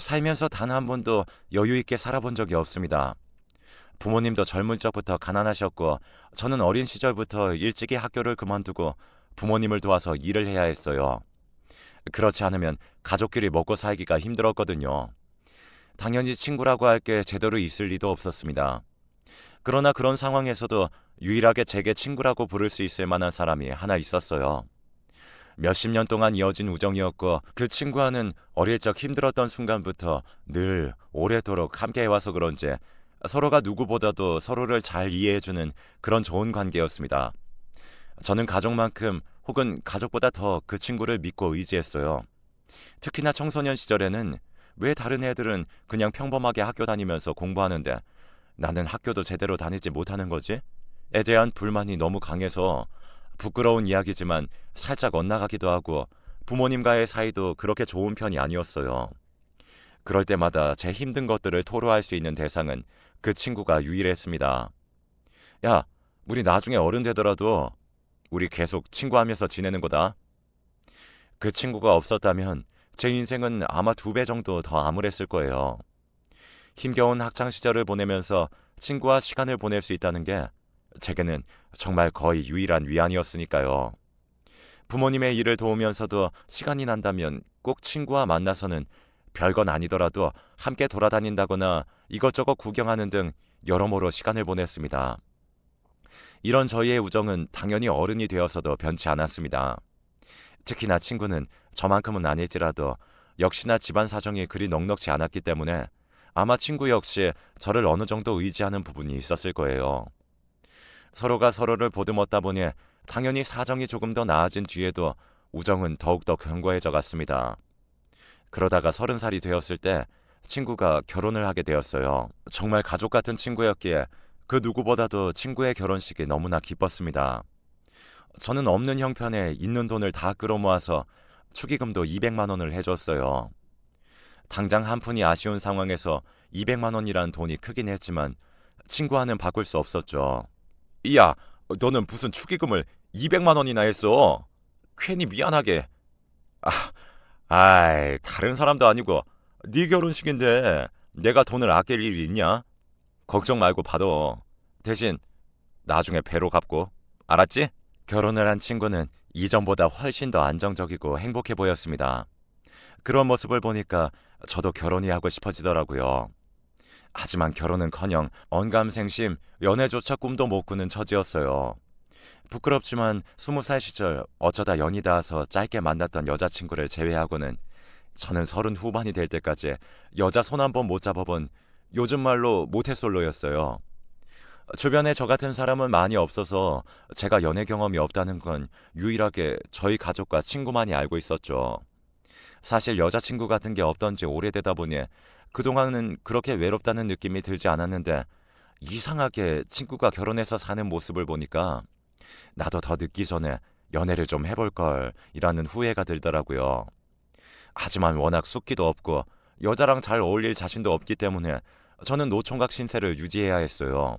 살면서 단 한 번도 여유 있게 살아본 적이 없습니다. 부모님도 젊을 적부터 가난하셨고, 저는 어린 시절부터 일찍이 학교를 그만두고 부모님을 도와서 일을 해야 했어요. 그렇지 않으면 가족끼리 먹고 살기가 힘들었거든요. 당연히 친구라고 할 게 제대로 있을 리도 없었습니다. 그러나 그런 상황에서도 유일하게 제게 친구라고 부를 수 있을 만한 사람이 하나 있었어요. 몇십 년 동안 이어진 우정이었고, 그 친구와는 어릴 적 힘들었던 순간부터 늘 오래도록 함께 해와서 그런지 서로가 누구보다도 서로를 잘 이해해주는 그런 좋은 관계였습니다. 저는 가족만큼 혹은 가족보다 더 그 친구를 믿고 의지했어요. 특히나 청소년 시절에는 왜 다른 애들은 그냥 평범하게 학교 다니면서 공부하는데 나는 학교도 제대로 다니지 못하는 거지? 에 대한 불만이 너무 강해서, 부끄러운 이야기지만 살짝 엇나가기도 하고 부모님과의 사이도 그렇게 좋은 편이 아니었어요. 그럴 때마다 제 힘든 것들을 토로할 수 있는 대상은 그 친구가 유일했습니다. 야, 우리 나중에 어른 되더라도 우리 계속 친구하면서 지내는 거다. 그 친구가 없었다면 제 인생은 아마 2배 정도 더 암울했을 거예요. 힘겨운 학창 시절을 보내면서 친구와 시간을 보낼 수 있다는 게 제게는 정말 거의 유일한 위안이었으니까요. 부모님의 일을 도우면서도 시간이 난다면 꼭 친구와 만나서는 별건 아니더라도 함께 돌아다닌다거나 이것저것 구경하는 등 여러모로 시간을 보냈습니다. 이런 저희의 우정은 당연히 어른이 되어서도 변치 않았습니다. 특히나 친구는 저만큼은 아닐지라도 역시나 집안 사정이 그리 넉넉지 않았기 때문에 아마 친구 역시 저를 어느 정도 의지하는 부분이 있었을 거예요. 서로가 서로를 보듬었다 보니 당연히 사정이 조금 더 나아진 뒤에도 우정은 더욱더 견고해져 갔습니다. 그러다가 30살이 되었을 때 친구가 결혼을 하게 되었어요. 정말 가족 같은 친구였기에 그 누구보다도 친구의 결혼식이 너무나 기뻤습니다. 저는 없는 형편에 있는 돈을 다 끌어모아서 축의금도 200만 원을 해줬어요. 당장 한 푼이 아쉬운 상황에서 200만 원이란 돈이 크긴 했지만 친구와는 바꿀 수 없었죠. 야, 너는 무슨 축의금을 200만 원이나 했어? 괜히 미안하게. 아, 아이, 다른 사람도 아니고 네 결혼식인데 내가 돈을 아낄 일이 있냐? 걱정 말고 받아. 대신 나중에 배로 갚고. 알았지? 결혼을 한 친구는 이전보다 훨씬 더 안정적이고 행복해 보였습니다. 그런 모습을 보니까 저도 결혼이 하고 싶어지더라고요. 하지만 결혼은커녕 언감생심, 연애조차 꿈도 못 꾸는 처지였어요. 부끄럽지만 20살 시절 어쩌다 연이 닿아서 짧게 만났던 여자친구를 제외하고는 저는 30 후반이 될 때까지 여자 손 한 번 못 잡아본 요즘 말로 모태솔로였어요. 주변에 저 같은 사람은 많이 없어서 제가 연애 경험이 없다는 건 유일하게 저희 가족과 친구만이 알고 있었죠. 사실 여자친구 같은 게 없던 지 오래되다 보니 그동안은 그렇게 외롭다는 느낌이 들지 않았는데, 이상하게 친구가 결혼해서 사는 모습을 보니까 나도 더 늦기 전에 연애를 좀 해볼 걸 이라는 후회가 들더라고요. 하지만 워낙 숫기도 없고 여자랑 잘 어울릴 자신도 없기 때문에 저는 노총각 신세를 유지해야 했어요.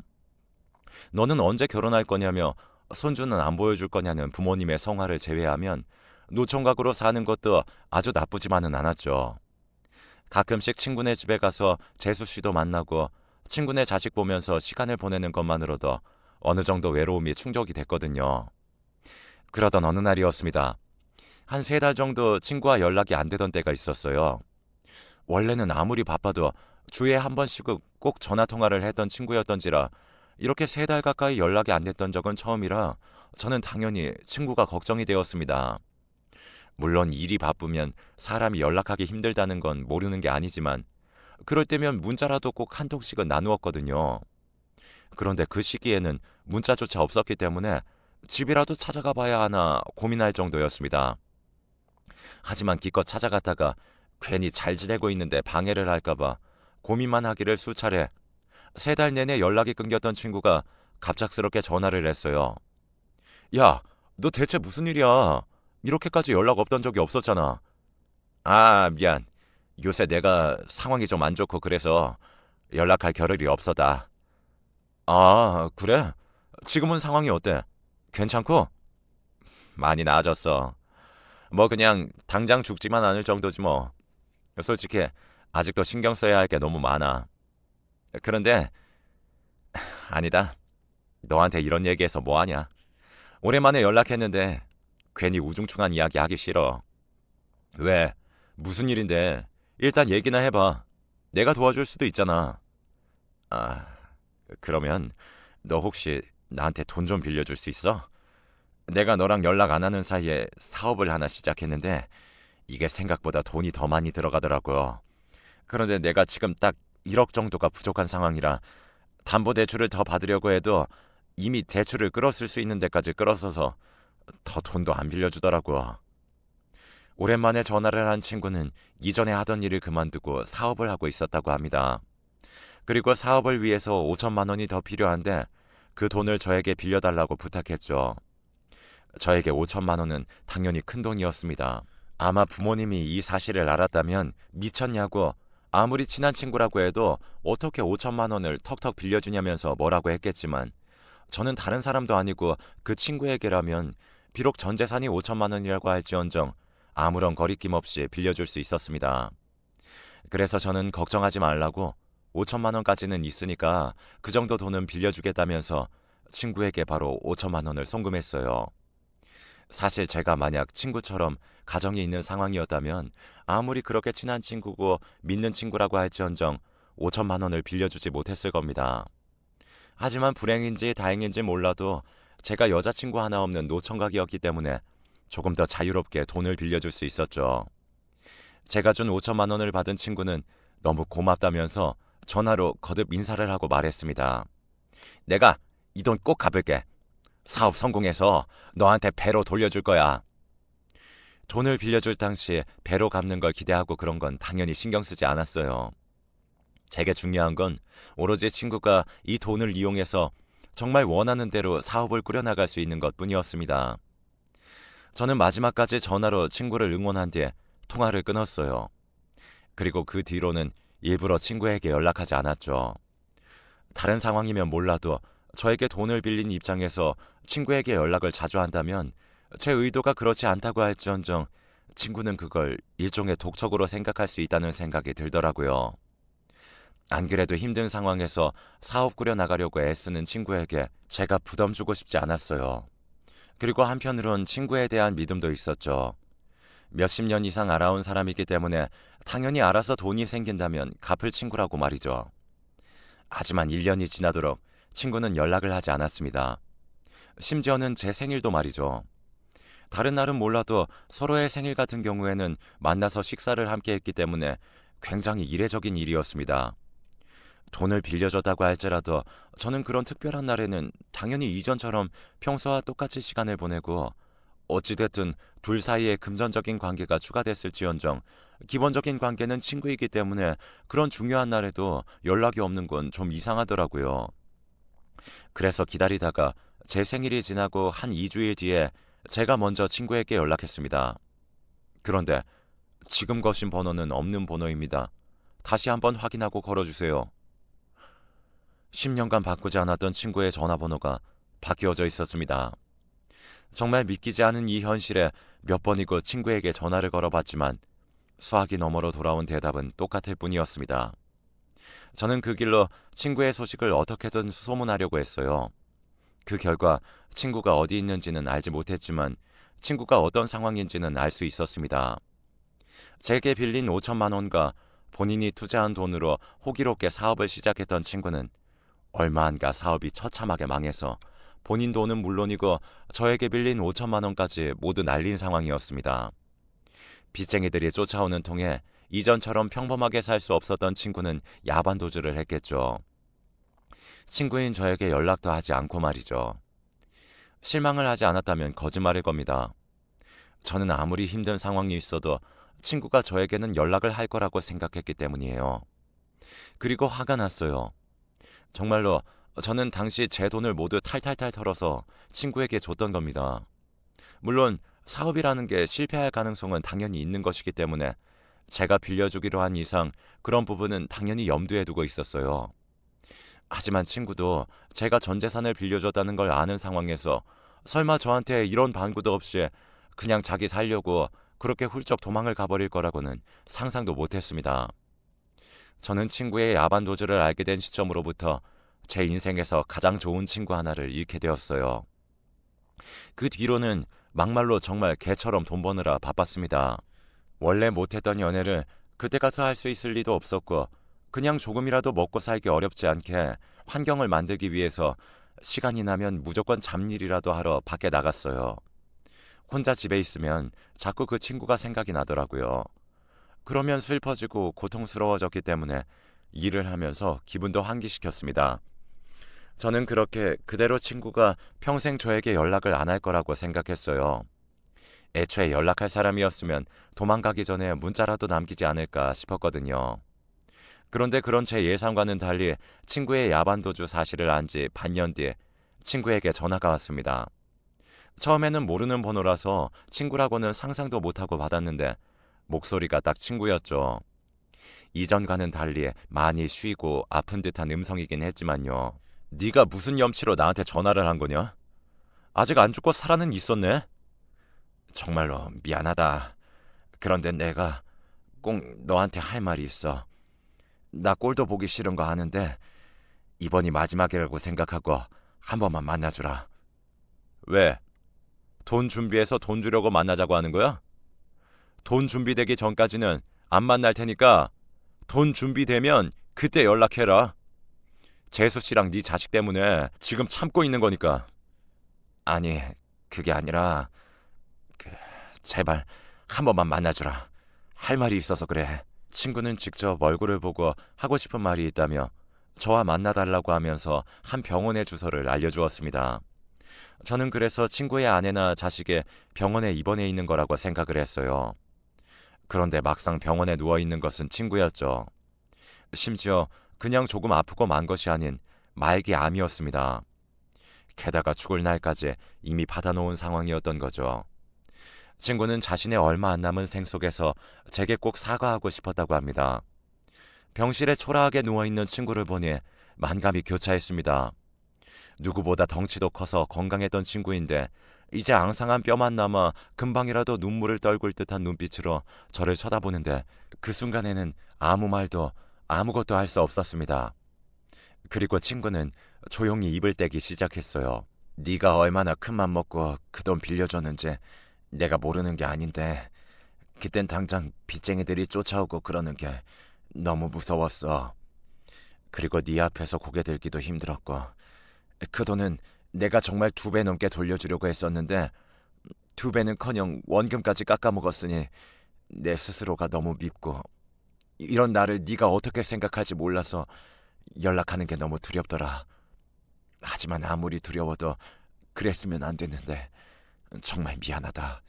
너는 언제 결혼할 거냐며 손주는 안 보여줄 거냐는 부모님의 성화를 제외하면 노총각으로 사는 것도 아주 나쁘지만은 않았죠. 가끔씩 친구네 집에 가서 재수 씨도 만나고 친구네 자식 보면서 시간을 보내는 것만으로도 어느 정도 외로움이 충족이 됐거든요. 그러던 어느 날이었습니다. 한 3달 정도 친구와 연락이 안 되던 때가 있었어요. 원래는 아무리 바빠도 주에 한 번씩은 꼭 전화 통화를 했던 친구였던지라 이렇게 3달 가까이 연락이 안 됐던 적은 처음이라 저는 당연히 친구가 걱정이 되었습니다. 물론 일이 바쁘면 사람이 연락하기 힘들다는 건 모르는 게 아니지만 그럴 때면 문자라도 꼭 한 통씩은 나누었거든요. 그런데 그 시기에는 문자조차 없었기 때문에 집이라도 찾아가 봐야 하나 고민할 정도였습니다. 하지만 기껏 찾아갔다가 괜히 잘 지내고 있는데 방해를 할까봐 고민만 하기를 수차례. 3달 내내 연락이 끊겼던 친구가 갑작스럽게 전화를 했어요. 야, 너 대체 무슨 일이야? 이렇게까지 연락 없던 적이 없었잖아. 아, 미안. 요새 내가 상황이 좀 안 좋고 그래서 연락할 겨를이 없었다. 아, 그래? 지금은 상황이 어때? 괜찮고? 많이 나아졌어. 뭐 그냥 당장 죽지만 않을 정도지 뭐. 솔직히 아직도 신경 써야 할 게 너무 많아. 그런데 아니다. 너한테 이런 얘기해서 뭐하냐. 오랜만에 연락했는데 괜히 우중충한 이야기 하기 싫어. 왜? 무슨 일인데? 일단 얘기나 해봐. 내가 도와줄 수도 있잖아. 아, 그러면 너 혹시 나한테 돈 좀 빌려줄 수 있어? 내가 너랑 연락 안 하는 사이에 사업을 하나 시작했는데 이게 생각보다 돈이 더 많이 들어가더라고. 그런데 내가 지금 딱 1억 정도가 부족한 상황이라 담보대출을 더 받으려고 해도 이미 대출을 끌었을 수 있는 데까지 끌었어서 더 돈도 안 빌려주더라고. 오랜만에 전화를 한 친구는 이전에 하던 일을 그만두고 사업을 하고 있었다고 합니다. 그리고 사업을 위해서 5천만 원이 더 필요한데 그 돈을 저에게 빌려달라고 부탁했죠. 저에게 5천만 원은 당연히 큰 돈이었습니다. 아마 부모님이 이 사실을 알았다면 미쳤냐고 아무리 친한 친구라고 해도 어떻게 5천만 원을 턱턱 빌려주냐면서 뭐라고 했겠지만 저는 다른 사람도 아니고 그 친구에게라면 비록 전 재산이 5천만 원이라고 할지언정 아무런 거리낌 없이 빌려줄 수 있었습니다. 그래서 저는 걱정하지 말라고 5천만 원까지는 있으니까 그 정도 돈은 빌려주겠다면서 친구에게 바로 5천만 원을 송금했어요. 사실 제가 만약 친구처럼 가정이 있는 상황이었다면 아무리 그렇게 친한 친구고 믿는 친구라고 할지언정 5천만 원을 빌려주지 못했을 겁니다. 하지만 불행인지 다행인지 몰라도 제가 여자친구 하나 없는 노총각이었기 때문에 조금 더 자유롭게 돈을 빌려줄 수 있었죠. 제가 준 5천만 원을 받은 친구는 너무 고맙다면서 전화로 거듭 인사를 하고 말했습니다. 내가 이 돈 꼭 갚을게. 사업 성공해서 너한테 배로 돌려줄 거야. 돈을 빌려줄 당시 배로 갚는 걸 기대하고 그런 건 당연히 신경 쓰지 않았어요. 제게 중요한 건 오로지 친구가 이 돈을 이용해서 정말 원하는 대로 사업을 꾸려나갈 수 있는 것 뿐이었습니다. 저는 마지막까지 전화로 친구를 응원한 뒤에 통화를 끊었어요. 그리고 그 뒤로는 일부러 친구에게 연락하지 않았죠. 다른 상황이면 몰라도 저에게 돈을 빌린 입장에서 친구에게 연락을 자주 한다면 제 의도가 그렇지 않다고 할지언정 친구는 그걸 일종의 독촉으로 생각할 수 있다는 생각이 들더라고요. 안 그래도 힘든 상황에서 사업 꾸려나가려고 애쓰는 친구에게 제가 부담 주고 싶지 않았어요. 그리고 한편으론 친구에 대한 믿음도 있었죠. 몇십 년 이상 알아온 사람이기 때문에 당연히 알아서 돈이 생긴다면 갚을 친구라고 말이죠. 하지만 1년이 지나도록 친구는 연락을 하지 않았습니다. 심지어는 제 생일도 말이죠. 다른 날은 몰라도 서로의 생일 같은 경우에는 만나서 식사를 함께 했기 때문에 굉장히 이례적인 일이었습니다. 돈을 빌려줬다고 할지라도 저는 그런 특별한 날에는 당연히 이전처럼 평소와 똑같이 시간을 보내고 어찌됐든 둘 사이에 금전적인 관계가 추가됐을지언정 기본적인 관계는 친구이기 때문에 그런 중요한 날에도 연락이 없는 건 좀 이상하더라고요. 그래서 기다리다가 제 생일이 지나고 한 2주일 뒤에 제가 먼저 친구에게 연락했습니다. 그런데 지금 거신 번호는 없는 번호입니다. 다시 한번 확인하고 걸어주세요. 10년간 바꾸지 않았던 친구의 전화번호가 바뀌어져 있었습니다. 정말 믿기지 않은 이 현실에 몇 번이고 친구에게 전화를 걸어봤지만 수화기 너머로 돌아온 대답은 똑같을 뿐이었습니다. 저는 그 길로 친구의 소식을 어떻게든 수소문하려고 했어요. 그 결과 친구가 어디 있는지는 알지 못했지만 친구가 어떤 상황인지는 알 수 있었습니다. 제게 빌린 5천만 원과 본인이 투자한 돈으로 호기롭게 사업을 시작했던 친구는 얼마 안가 사업이 처참하게 망해서 본인 돈은 물론이고 저에게 빌린 5천만 원까지 모두 날린 상황이었습니다. 빚쟁이들이 쫓아오는 통에 이전처럼 평범하게 살 수 없었던 친구는 야반도주를 했겠죠. 친구인 저에게 연락도 하지 않고 말이죠. 실망을 하지 않았다면 거짓말일 겁니다. 저는 아무리 힘든 상황이 있어도 친구가 저에게는 연락을 할 거라고 생각했기 때문이에요. 그리고 화가 났어요. 정말로 저는 당시 제 돈을 모두 탈탈탈 털어서 친구에게 줬던 겁니다. 물론 사업이라는 게 실패할 가능성은 당연히 있는 것이기 때문에 제가 빌려주기로 한 이상 그런 부분은 당연히 염두에 두고 있었어요. 하지만 친구도 제가 전 재산을 빌려줬다는 걸 아는 상황에서 설마 저한테 이런 반구도 없이 그냥 자기 살려고 그렇게 훌쩍 도망을 가버릴 거라고는 상상도 못했습니다. 저는 친구의 야반 도주를 알게 된 시점으로부터 제 인생에서 가장 좋은 친구 하나를 잃게 되었어요. 그 뒤로는 막말로 정말 개처럼 돈 버느라 바빴습니다. 원래 못했던 연애를 그때 가서 할 수 있을 리도 없었고, 그냥 조금이라도 먹고 살기 어렵지 않게 환경을 만들기 위해서 시간이 나면 무조건 잡일이라도 하러 밖에 나갔어요. 혼자 집에 있으면 자꾸 그 친구가 생각이 나더라고요. 그러면 슬퍼지고 고통스러워졌기 때문에 일을 하면서 기분도 환기시켰습니다. 저는 그렇게 그대로 친구가 평생 저에게 연락을 안 할 거라고 생각했어요. 애초에 연락할 사람이었으면 도망가기 전에 문자라도 남기지 않을까 싶었거든요. 그런데 그런 제 예상과는 달리 친구의 야반도주 사실을 안 지 반년 뒤에 친구에게 전화가 왔습니다. 처음에는 모르는 번호라서 친구라고는 상상도 못하고 받았는데 목소리가 딱 친구였죠. 이전과는 달리 많이 쉬고 아픈 듯한 음성이긴 했지만요. 네가 무슨 염치로 나한테 전화를 한 거냐? 아직 안 죽고 살아는 있었네? 정말로 미안하다. 그런데 내가 꼭 너한테 할 말이 있어. 나 꼴도 보기 싫은 거 아는데 이번이 마지막이라고 생각하고 한 번만 만나주라. 왜? 돈 준비해서 돈 주려고 만나자고 하는 거야? 돈 준비되기 전까지는 안 만날 테니까 돈 준비되면 그때 연락해라. 재수 씨랑 네 자식 때문에 지금 참고 있는 거니까. 아니, 그게 아니라 그, 제발 한 번만 만나주라. 할 말이 있어서 그래. 친구는 직접 얼굴을 보고 하고 싶은 말이 있다며 저와 만나달라고 하면서 한 병원의 주소를 알려주었습니다. 저는 그래서 친구의 아내나 자식의 병원에 입원해 있는 거라고 생각을 했어요. 그런데 막상 병원에 누워 있는 것은 친구였죠. 심지어 그냥 조금 아프고 만 것이 아닌 말기 암이었습니다. 게다가 죽을 날까지 이미 받아놓은 상황이었던 거죠. 친구는 자신의 얼마 안 남은 생 속에서 제게 꼭 사과하고 싶었다고 합니다. 병실에 초라하게 누워있는 친구를 보니 만감이 교차했습니다. 누구보다 덩치도 커서 건강했던 친구인데 이제 앙상한 뼈만 남아 금방이라도 눈물을 떨굴 듯한 눈빛으로 저를 쳐다보는데 그 순간에는 아무 말도 아무것도 할 수 없었습니다. 그리고 친구는 조용히 입을 떼기 시작했어요. 네가 얼마나 큰 맘 먹고 그 돈 빌려줬는지 내가 모르는 게 아닌데 그땐 당장 빚쟁이들이 쫓아오고 그러는 게 너무 무서웠어. 그리고 네 앞에서 고개 들기도 힘들었고 그 돈은 내가 정말 2배 넘게 돌려주려고 했었는데 2배는커녕 원금까지 깎아먹었으니 내 스스로가 너무 밉고 이런 나를 네가 어떻게 생각할지 몰라서 연락하는 게 너무 두렵더라. 하지만 아무리 두려워도 그랬으면 안 됐는데 정말 미안하다.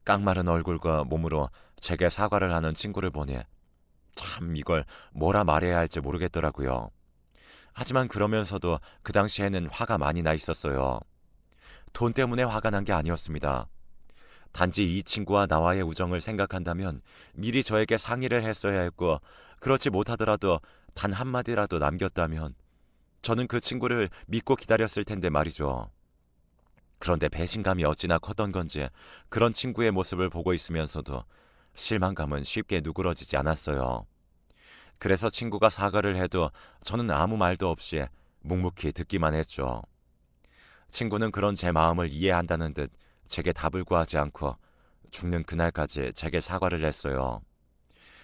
깡마른 얼굴과 몸으로 제게 사과를 하는 친구를 보니 참 이걸 뭐라 말해야 할지 모르겠더라고요. 하지만 그러면서도 그 당시에는 화가 많이 나 있었어요. 돈 때문에 화가 난 게 아니었습니다. 단지 이 친구와 나와의 우정을 생각한다면 미리 저에게 상의를 했어야 했고 그렇지 못하더라도 단 한마디라도 남겼다면 저는 그 친구를 믿고 기다렸을 텐데 말이죠. 그런데 배신감이 어찌나 컸던 건지 그런 친구의 모습을 보고 있으면서도 실망감은 쉽게 누그러지지 않았어요. 그래서 친구가 사과를 해도 저는 아무 말도 없이 묵묵히 듣기만 했죠. 친구는 그런 제 마음을 이해한다는 듯 제게 답을 구하지 않고 죽는 그날까지 제게 사과를 했어요.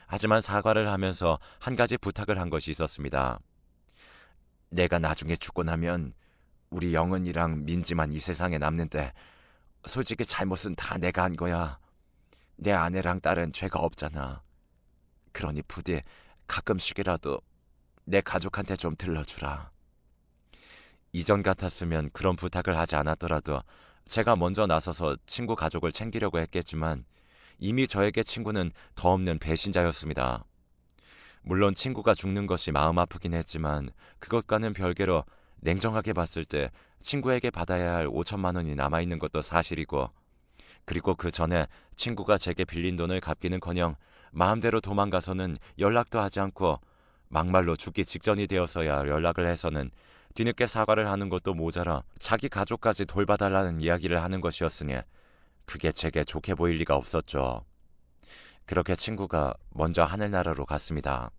하지만 사과를 하면서 한 가지 부탁을 한 것이 있었습니다. 내가 나중에 죽고 나면 우리 영은이랑 민지만 이 세상에 남는데 솔직히 잘못은 다 내가 한 거야. 내 아내랑 딸은 죄가 없잖아. 그러니 부디 가끔씩이라도 내 가족한테 좀 들러주라. 이전 같았으면 그런 부탁을 하지 않았더라도 제가 먼저 나서서 친구 가족을 챙기려고 했겠지만 이미 저에게 친구는 더 없는 배신자였습니다. 물론 친구가 죽는 것이 마음 아프긴 했지만 그것과는 별개로 냉정하게 봤을 때 친구에게 받아야 할 5천만 원이 남아있는 것도 사실이고 그리고 그 전에 친구가 제게 빌린 돈을 갚기는커녕 마음대로 도망가서는 연락도 하지 않고 막말로 죽기 직전이 되어서야 연락을 해서는 뒤늦게 사과를 하는 것도 모자라 자기 가족까지 돌봐달라는 이야기를 하는 것이었으니 그게 제게 좋게 보일 리가 없었죠. 그렇게 친구가 먼저 하늘나라로 갔습니다.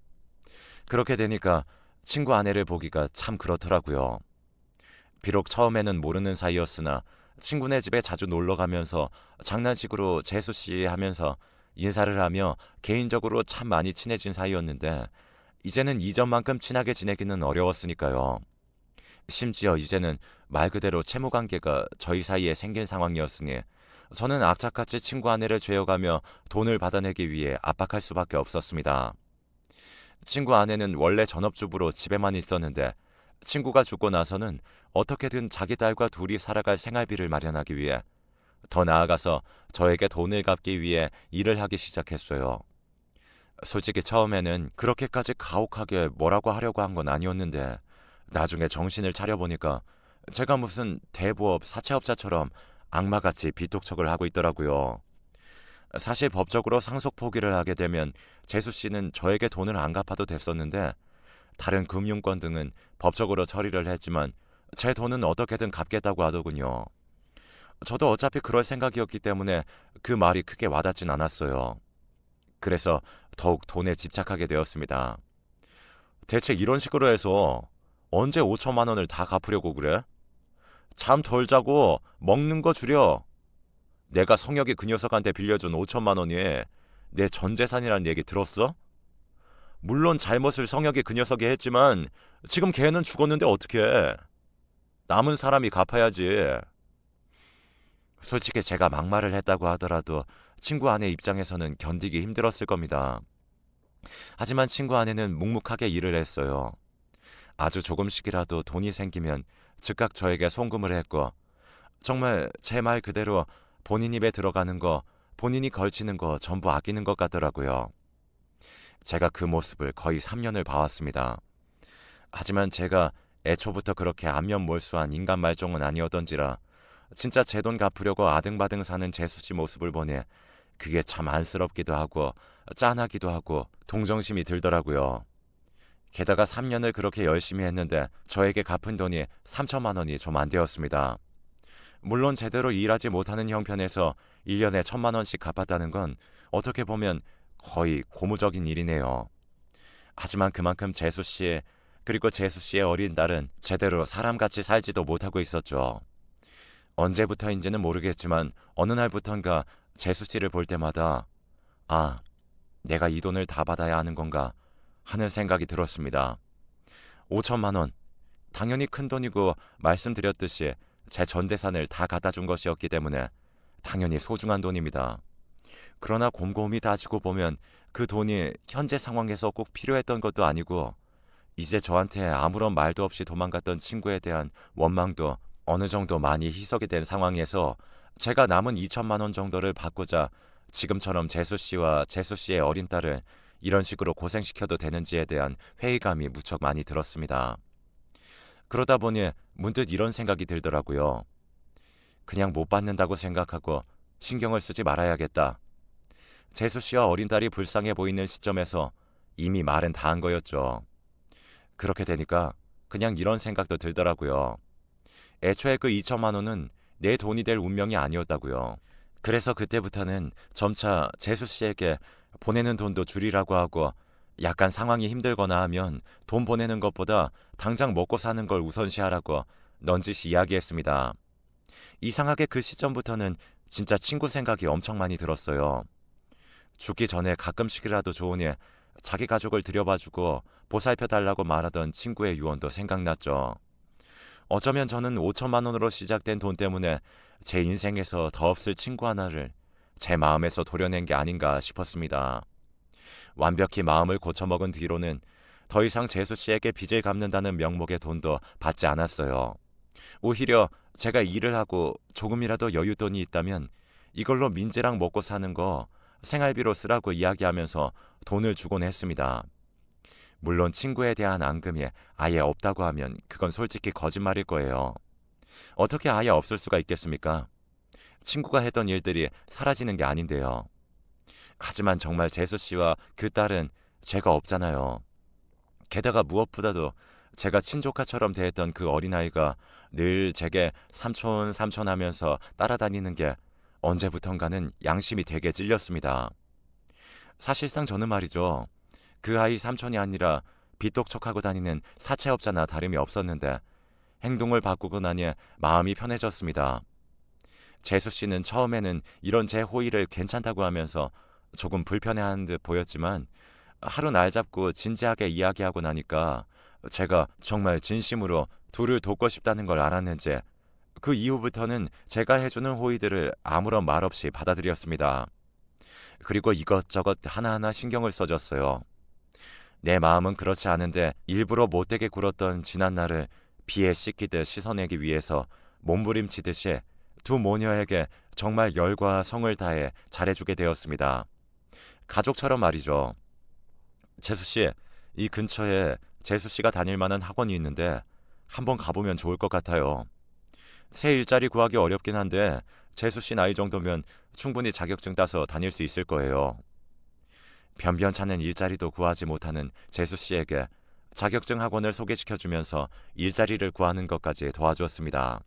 그렇게 되니까 친구 아내를 보기가 참 그렇더라고요. 비록 처음에는 모르는 사이였으나 친구네 집에 자주 놀러 가면서 장난식으로 재수 씨 하면서 인사를 하며 개인적으로 참 많이 친해진 사이였는데 이제는 이전만큼 친하게 지내기는 어려웠으니까요. 심지어 이제는 말 그대로 채무 관계가 저희 사이에 생긴 상황이었으니 저는 악착같이 친구 아내를 죄어가며 돈을 받아내기 위해 압박할 수밖에 없었습니다. 친구 아내는 원래 전업주부로 집에만 있었는데 친구가 죽고 나서는 어떻게든 자기 딸과 둘이 살아갈 생활비를 마련하기 위해 더 나아가서 저에게 돈을 갚기 위해 일을 하기 시작했어요. 솔직히 처음에는 그렇게까지 가혹하게 뭐라고 하려고 한 건 아니었는데 나중에 정신을 차려보니까 제가 무슨 대부업 사채업자처럼 악마같이 빚독촉을 하고 있더라고요. 사실 법적으로 상속 포기를 하게 되면 재수 씨는 저에게 돈을 안 갚아도 됐었는데 다른 금융권 등은 법적으로 처리를 했지만 제 돈은 어떻게든 갚겠다고 하더군요. 저도 어차피 그럴 생각이었기 때문에 그 말이 크게 와닿진 않았어요. 그래서 더욱 돈에 집착하게 되었습니다. 대체 이런 식으로 해서 언제 5천만 원을 다 갚으려고 그래? 잠 덜 자고 먹는 거 줄여. 내가 성혁이 그 녀석한테 빌려준 5천만 원이 내 전 재산이라는 얘기 들었어? 물론 잘못을 성혁이 그 녀석이 했지만 지금 걔는 죽었는데 어떡해. 남은 사람이 갚아야지. 솔직히 제가 막말을 했다고 하더라도 친구 아내 입장에서는 견디기 힘들었을 겁니다. 하지만 친구 아내는 묵묵하게 일을 했어요. 아주 조금씩이라도 돈이 생기면 즉각 저에게 송금을 했고 정말 제 말 그대로 본인 입에 들어가는 거, 본인이 걸치는 거 전부 아끼는 것 같더라고요. 제가 그 모습을 거의 3년을 봐왔습니다. 하지만 제가 애초부터 그렇게 안면몰수한 인간 말종은 아니었던지라 진짜 제 돈 갚으려고 아등바등 사는 재수씨 모습을 보니 그게 참 안쓰럽기도 하고 짠하기도 하고 동정심이 들더라고요. 게다가 3년을 그렇게 열심히 했는데 저에게 갚은 돈이 3천만 원이 좀 안 되었습니다. 물론 제대로 일하지 못하는 형편에서 1년에 1천만 원씩 갚았다는 건 어떻게 보면 거의 고무적인 일이네요. 하지만 그만큼 재수씨 그리고 재수씨의 어린 딸은 제대로 사람같이 살지도 못하고 있었죠. 언제부터인지는 모르겠지만 어느 날부턴가 재수씨를 볼 때마다 아, 내가 이 돈을 다 받아야 하는 건가 하는 생각이 들었습니다. 5천만 원, 당연히 큰 돈이고 말씀드렸듯이 제 전 재산을 다 갖다 준 것이었기 때문에 당연히 소중한 돈입니다. 그러나 곰곰이 따지고 보면 그 돈이 현재 상황에서 꼭 필요했던 것도 아니고 이제 저한테 아무런 말도 없이 도망갔던 친구에 대한 원망도 어느 정도 많이 희석이 된 상황에서 제가 남은 2천만 원 정도를 받고자 지금처럼 재수 씨와 재수 씨의 어린 딸을 이런 식으로 고생시켜도 되는지에 대한 회의감이 무척 많이 들었습니다. 그러다 보니 문득 이런 생각이 들더라고요. 그냥 못 받는다고 생각하고 신경을 쓰지 말아야겠다. 재수 씨와 어린 딸이 불쌍해 보이는 시점에서 이미 말은 다 한 거였죠. 그렇게 되니까 그냥 이런 생각도 들더라고요. 애초에 그 2천만 원은 내 돈이 될 운명이 아니었다고요. 그래서 그때부터는 점차 재수 씨에게 보내는 돈도 줄이라고 하고 약간 상황이 힘들거나 하면 돈 보내는 것보다 당장 먹고 사는 걸 우선시하라고 넌지시 이야기했습니다. 이상하게 그 시점부터는 진짜 친구 생각이 엄청 많이 들었어요. 죽기 전에 가끔씩이라도 좋으니 자기 가족을 들여봐주고 보살펴달라고 말하던 친구의 유언도 생각났죠. 어쩌면 저는 5천만 원으로 시작된 돈 때문에 제 인생에서 더 없을 친구 하나를 제 마음에서 도려낸 게 아닌가 싶었습니다. 완벽히 마음을 고쳐먹은 뒤로는 더 이상 재수 씨에게 빚을 갚는다는 명목의 돈도 받지 않았어요. 오히려 제가 일을 하고 조금이라도 여윳돈이 있다면 이걸로 민지랑 먹고 사는 거 생활비로 쓰라고 이야기하면서 돈을 주곤 했습니다. 물론 친구에 대한 앙금이 아예 없다고 하면 그건 솔직히 거짓말일 거예요. 어떻게 아예 없을 수가 있겠습니까? 친구가 했던 일들이 사라지는 게 아닌데요. 하지만 정말 재수 씨와 그 딸은 죄가 없잖아요. 게다가 무엇보다도 제가 친조카처럼 대했던 그 어린아이가 늘 제게 삼촌 삼촌 하면서 따라다니는 게 언제부턴가는 양심이 되게 찔렸습니다. 사실상 저는 말이죠. 그 아이 삼촌이 아니라 빚독촉하고 다니는 사채업자나 다름이 없었는데 행동을 바꾸고 나니 마음이 편해졌습니다. 재수 씨는 처음에는 이런 제 호의를 괜찮다고 하면서 조금 불편해하는 듯 보였지만 하루 날 잡고 진지하게 이야기하고 나니까 제가 정말 진심으로 둘을 돕고 싶다는 걸 알았는지 그 이후부터는 제가 해주는 호의들을 아무런 말 없이 받아들였습니다. 그리고 이것저것 하나하나 신경을 써줬어요. 내 마음은 그렇지 않은데 일부러 못되게 굴었던 지난 날을 비에 씻기듯 씻어내기 위해서 몸부림치듯이 두 모녀에게 정말 열과 성을 다해 잘해주게 되었습니다. 가족처럼 말이죠. 재수 씨, 이 근처에 재수 씨가 다닐 만한 학원이 있는데 한번 가보면 좋을 것 같아요. 새 일자리 구하기 어렵긴 한데 재수 씨 나이 정도면 충분히 자격증 따서 다닐 수 있을 거예요. 변변찮은 일자리도 구하지 못하는 재수 씨에게 자격증 학원을 소개시켜주면서 일자리를 구하는 것까지 도와주었습니다.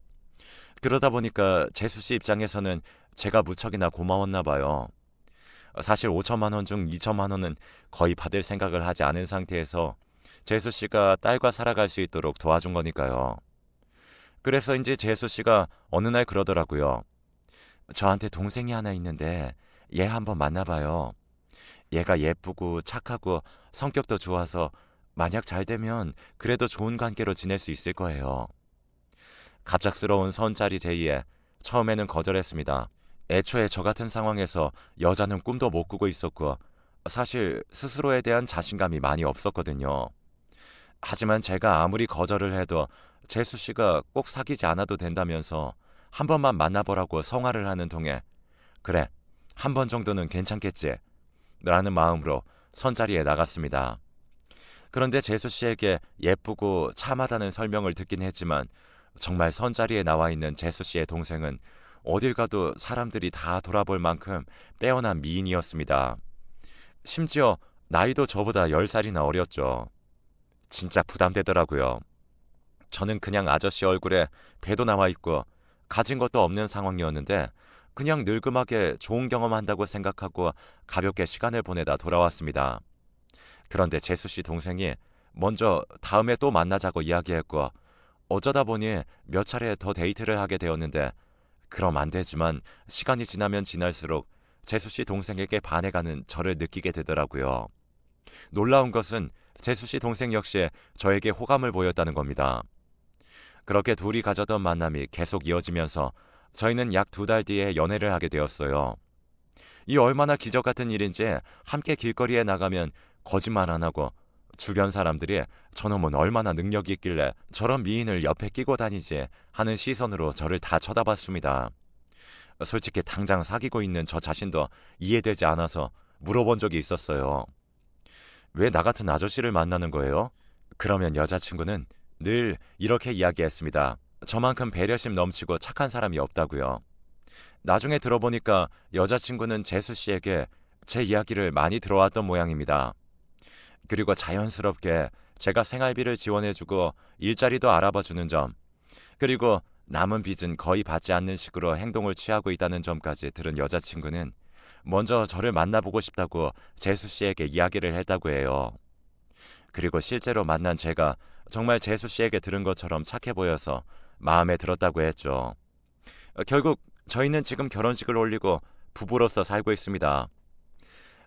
그러다 보니까 재수 씨 입장에서는 제가 무척이나 고마웠나 봐요. 사실 5천만 원 중 2천만 원은 거의 받을 생각을 하지 않은 상태에서 재수 씨가 딸과 살아갈 수 있도록 도와준 거니까요. 그래서인지 재수 씨가 어느 날 그러더라고요. 저한테 동생이 하나 있는데 얘 한번 만나봐요. 얘가 예쁘고 착하고 성격도 좋아서 만약 잘 되면 그래도 좋은 관계로 지낼 수 있을 거예요. 갑작스러운 선짜리 제의에 처음에는 거절했습니다. 애초에 저 같은 상황에서 여자는 꿈도 못 꾸고 있었고 사실 스스로에 대한 자신감이 많이 없었거든요. 하지만 제가 아무리 거절을 해도 재수 씨가 꼭 사귀지 않아도 된다면서 한 번만 만나보라고 성화를 하는 통에 그래, 한 번 정도는 괜찮겠지 라는 마음으로 선자리에 나갔습니다. 그런데 재수 씨에게 예쁘고 참하다는 설명을 듣긴 했지만 정말 선자리에 나와 있는 재수 씨의 동생은 어딜 가도 사람들이 다 돌아볼 만큼 빼어난 미인이었습니다. 심지어 나이도 저보다 10살이나 어렸죠. 진짜 부담되더라고요. 저는 그냥 아저씨 얼굴에 배도 나와 있고 가진 것도 없는 상황이었는데 그냥 늙음하게 좋은 경험한다고 생각하고 가볍게 시간을 보내다 돌아왔습니다. 그런데 재수 씨 동생이 먼저 다음에 또 만나자고 이야기했고 어쩌다 보니 몇 차례 더 데이트를 하게 되었는데 그럼 안 되지만 시간이 지나면 지날수록 재수 씨 동생에게 반해가는 저를 느끼게 되더라고요. 놀라운 것은 재수 씨 동생 역시 저에게 호감을 보였다는 겁니다. 그렇게 둘이 가졌던 만남이 계속 이어지면서 저희는 약 2달 뒤에 연애를 하게 되었어요. 이 얼마나 기적 같은 일인지 함께 길거리에 나가면 거짓말 안 하고 주변 사람들이 저놈은 얼마나 능력이 있길래 저런 미인을 옆에 끼고 다니지 하는 시선으로 저를 다 쳐다봤습니다. 솔직히 당장 사귀고 있는 저 자신도 이해되지 않아서 물어본 적이 있었어요. 왜 나 같은 아저씨를 만나는 거예요? 그러면 여자친구는 늘 이렇게 이야기했습니다. 저만큼 배려심 넘치고 착한 사람이 없다고요. 나중에 들어보니까 여자친구는 재수 씨에게 제 이야기를 많이 들어왔던 모양입니다. 그리고 자연스럽게 제가 생활비를 지원해주고 일자리도 알아봐주는 점, 그리고 남은 빚은 거의 받지 않는 식으로 행동을 취하고 있다는 점까지 들은 여자친구는 먼저 저를 만나보고 싶다고 재수 씨에게 이야기를 했다고 해요. 그리고 실제로 만난 제가 정말 재수 씨에게 들은 것처럼 착해 보여서 마음에 들었다고 했죠. 결국 저희는 지금 결혼식을 올리고 부부로서 살고 있습니다.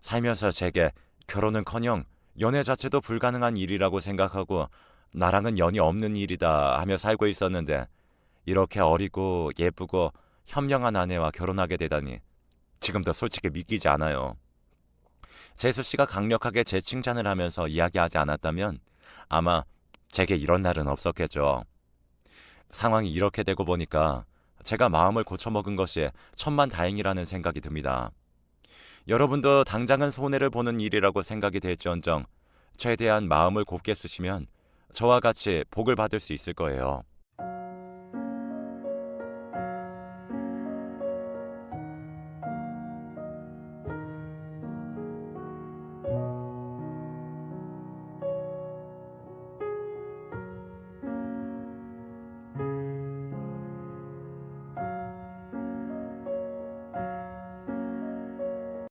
살면서 제게 결혼은커녕 연애 자체도 불가능한 일이라고 생각하고 나랑은 연이 없는 일이다 하며 살고 있었는데 이렇게 어리고 예쁘고 현명한 아내와 결혼하게 되다니 지금도 솔직히 믿기지 않아요. 재수 씨가 강력하게 제 칭찬을 하면서 이야기하지 않았다면 아마 제게 이런 날은 없었겠죠. 상황이 이렇게 되고 보니까 제가 마음을 고쳐먹은 것이 천만다행이라는 생각이 듭니다. 여러분도 당장은 손해를 보는 일이라고 생각이 될지언정 최대한 마음을 곱게 쓰시면 저와 같이 복을 받을 수 있을 거예요.